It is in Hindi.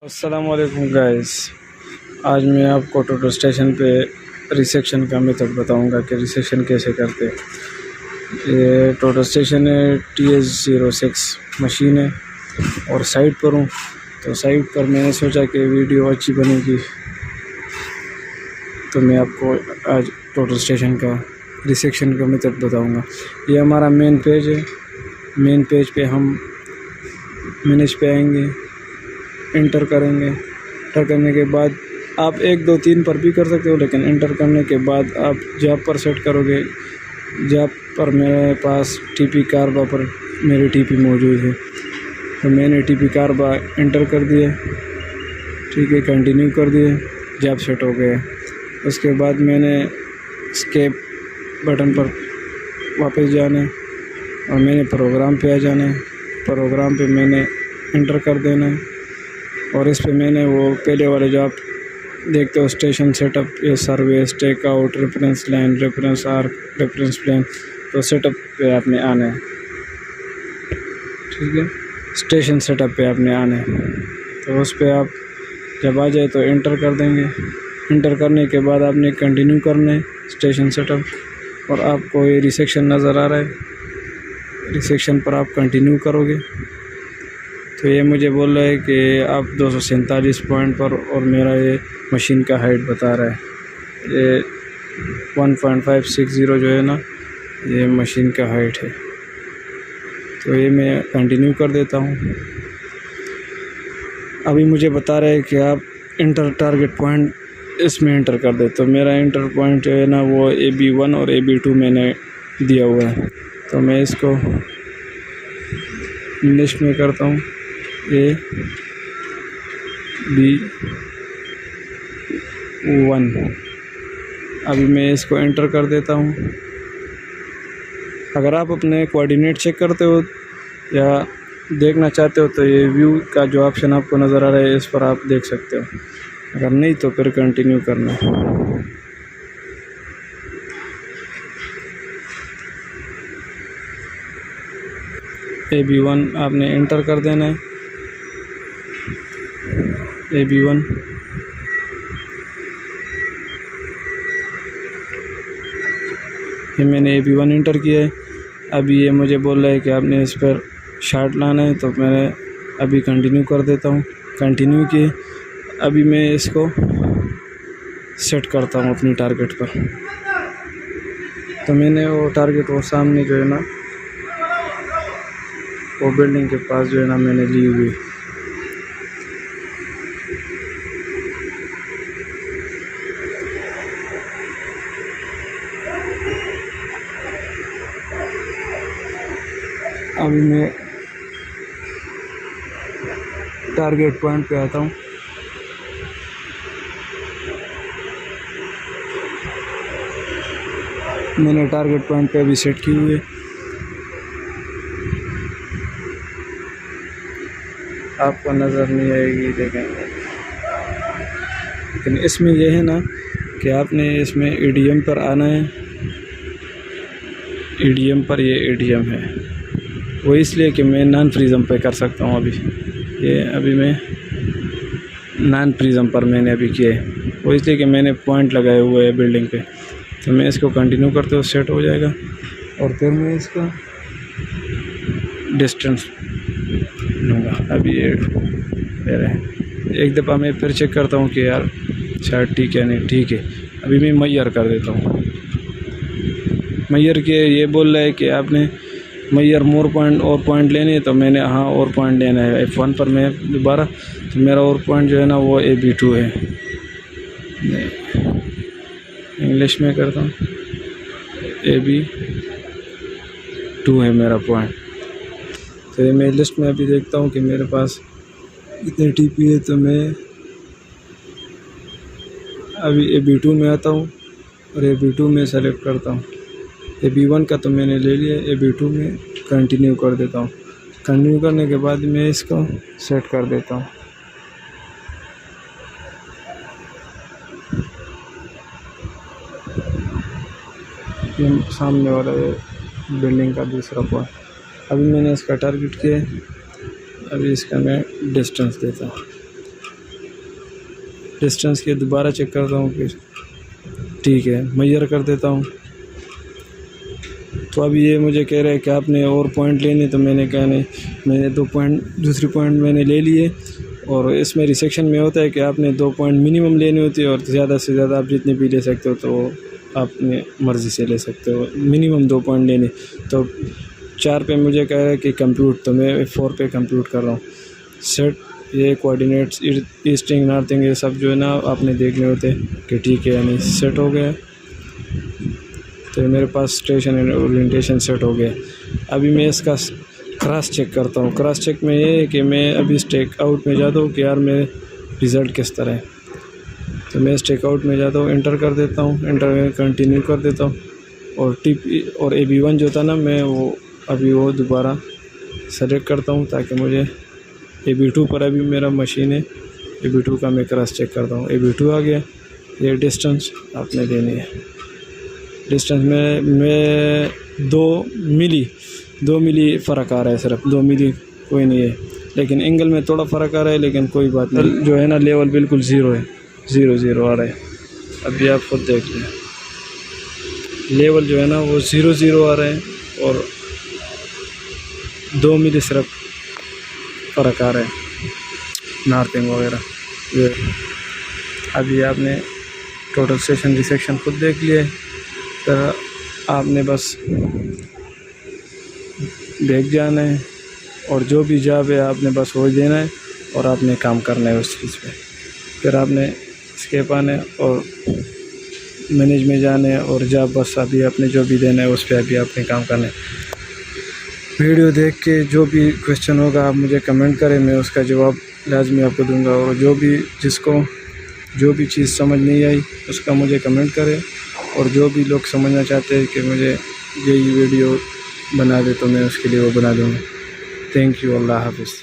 अस्सलाम वालेकुम गाइस। आज मैं आपको टोटो स्टेशन पे रिसेक्शन का मेथड बताऊंगा कि रिसेक्शन कैसे करते हैं। ये टोटो स्टेशन है, TS06 मशीन है और साइट पर हूँ। तो साइट पर मैंने सोचा कि वीडियो अच्छी बनेगी, तो मैं आपको आज टोटो स्टेशन का रिसेक्शन का मेथड बताऊंगा। ये हमारा मेन पेज है। मेन पेज पे हम मैनेज पे आएंगे, इंटर करेंगे। इंटर करने के बाद आप 1 2 3 पर भी कर सकते हो, लेकिन इंटर करने के बाद आप जॉब पर सेट करोगे। जॉब पर मेरे पास TP कारबा पर मेरी TP मौजूद है, तो मैंने TP कारबा इंटर कर दिया। ठीक है, कंटिन्यू कर दिए, जॉब सेट हो गया। उसके बाद मैंने स्केप बटन पर वापस जाना है और मैंने प्रोग्राम पे आ जाना है। प्रोग्राम पे मैंने इंटर कर देना है और इस पे मैंने वो पहले वाले जो आप देखते हो स्टेशन सेटअप, ये service, take out, reference line, reference arc, reference plane, तो सेटअप पे आपने आना है। ठीक है, स्टेशन सेटअप पे आपने आना है। तो उस पे आप जब आ जाए तो इंटर कर देंगे। इंटर करने के बाद आपने कंटिन्यू करना है स्टेशन सेटअप, और आपको ये रिसेक्शन नज़र आ रहा है। रिसेक्शन पर आप कंटिन्यू करोगे तो ये मुझे बोल रहा है कि आप 247 पॉइंट पर, और मेरा ये मशीन का हाइट बता रहा है। ये 1.560 जो है ना, ये मशीन का हाइट है। तो ये मैं कंटिन्यू कर देता हूँ। अभी मुझे बता रहा है कि आप इंटर टारगेट पॉइंट इसमें इंटर कर दे। तो मेरा इंटर पॉइंट जो है ना, वो AB1 और AB2 मैंने दिया हुआ है। तो मैं इसको इंग्लिश में करता हूँ, AB1। अभी मैं इसको एंटर कर देता हूँ। अगर आप अपने कोऑर्डिनेट चेक करते हो या देखना चाहते हो तो ये व्यू का जो ऑप्शन आपको नज़र आ रहा है, इस पर आप देख सकते हो। अगर नहीं तो फिर कंटिन्यू करना है। AB1 आपने एंटर कर देना है। AB1 ये मैंने AB1 इंटर किया है। अभी ये मुझे बोल रहा है कि आपने इस पर शार्ट लाना है, तो मैंने अभी कंटिन्यू कर देता हूँ। कंटिन्यू किए। अभी मैं इसको सेट करता हूँ अपनी टारगेट पर। तो मैंने वो टारगेट वो सामने जो है ना, वो बिल्डिंग के पास जो है ना, मैंने ली हुई। अभी मैं टारगेट पॉइंट पे आता हूँ। मैंने टारगेट पॉइंट पे अभी सेट की हुई है। आपको नज़र नहीं आएगी, देखेंगे। लेकिन इसमें यह है ना कि आपने इसमें EDM पर आना है। EDM पर ये ADM है, वो इसलिए कि मैं नॉन प्रिज्म पे कर सकता हूँ। अभी मैं नॉन प्रिज्म पर मैंने अभी किया है, वो इसलिए कि मैंने पॉइंट लगाए हुए हैं बिल्डिंग पे। तो मैं इसको कंटिन्यू करते हुए सेट हो जाएगा, और फिर मैं इसका डिस्टेंस लूँगा। अभी ये एक दफ़ा मैं फिर चेक करता हूँ कि यार शायद ठीक है, नहीं ठीक है। अभी मैं मैयर कर देता हूँ। मैयर के ये बोल रहा है कि आपने मैयर मोर पॉइंट और पॉइंट लेने हैं, तो मैंने हाँ और पॉइंट लेना है। F1 पर मैं दोबारा, तो मेरा और पॉइंट जो है ना, वो AB2 है। इंग्लिश में करता हूँ, AB2 है मेरा पॉइंट। तो ये मैं लिस्ट में अभी देखता हूँ कि मेरे पास कितने TP है। तो मैं अभी AB2 में आता हूँ और AB2 में सेलेक्ट करता हूँ। AB1 का तो मैंने ले लिया, AB2 में कंटिन्यू कर देता हूँ। कंटिन्यू करने के बाद मैं इसको सेट कर देता हूँ। ये सामने वाला बिल्डिंग का दूसरा पॉइंट। अभी मैंने इसका टारगेट किया, अभी इसका मैं डिस्टेंस देता हूँ। डिस्टेंस की दोबारा चेक करता हूँ कि ठीक है, मेजर कर देता हूँ। तो अभी ये मुझे कह रहा है कि आपने और पॉइंट लेने, तो मैंने कहा नहीं, मैंने 2 पॉइंट दूसरी पॉइंट मैंने ले लिए। और इसमें रिसेक्शन में होता है कि आपने 2 पॉइंट मिनिमम लेने होती है और ज़्यादा से ज़्यादा आप जितने भी ले सकते हो तो अपने मर्ज़ी से ले सकते हो, मिनिमम 2 पॉइंट लेने। तो 4 पे मुझे कह रहा है कि कंप्यूट, तो मैं 4 पे कंप्यूट कर रहा हूँ। सेट, ये कोऑर्डिनेट्स, ईस्टिंग, नॉर्थिंग, ये सब जो है ना आपने देखने होते हैं कि ठीक है यानी सेट हो गया। तो मेरे पास स्टेशन एंड ओरिएंटेशन सेट हो गया। अभी मैं इसका क्रॉस चेक करता हूँ। क्रॉस चेक में ये है कि मैं अभी स्टेक आउट में जाता हूँ कि यार मेरे रिज़ल्ट किस तरह है। तो मैं स्टेक आउट में जाता हूँ, एंटर कर देता हूँ, एंटर में कंटिन्यू कर देता हूँ। और टिप और AB1 जो था ना, मैं वो अभी वो दोबारा सेलेक्ट करता हूँ ताकि मुझे AB2 पर अभी मेरा मशीन है, AB2 का मैं क्रॉस चेक करता हूँ। AB2 आ गया। ये डिस्टेंस आपने देनी है। डिस्टेंस में 2 मिली फ़र्क आ रहा है, सिर्फ 2 मिली, कोई नहीं है। लेकिन एंगल में थोड़ा फ़र्क आ रहा है, लेकिन कोई बात नहीं। जो है ना लेवल बिल्कुल 0 है, 0 आ रहा है। अभी आप खुद देख लें, लेवल जो है ना वो 0 आ रहा है और 2 मिली सिर्फ फ़र्क आ रहा है, नॉर्थिंग वगैरह। ये अभी आपने टोटल स्टेशन रिसेक्शन खुद देख लिया है। तो आपने बस देख जाना है और जो भी जॉब है आपने बस वो देना है और आपने काम करना है उस चीज़ पे। फिर आपने स्केप आना है और मैनेज में जाना है और जॉब बस अभी आपने जो भी देना है उस पर अभी आपने काम करना है। वीडियो देख के जो भी क्वेश्चन होगा आप मुझे कमेंट करें, मैं उसका जवाब लाजमी आपको दूंगा। और जिसको जो भी चीज़ समझ नहीं आई उसका मुझे कमेंट करें। और जो भी लोग समझना चाहते हैं कि मुझे यही वीडियो बना दे तो मैं उसके लिए वो बना दूँगा। Thank you. अल्लाह हाफ़िज़।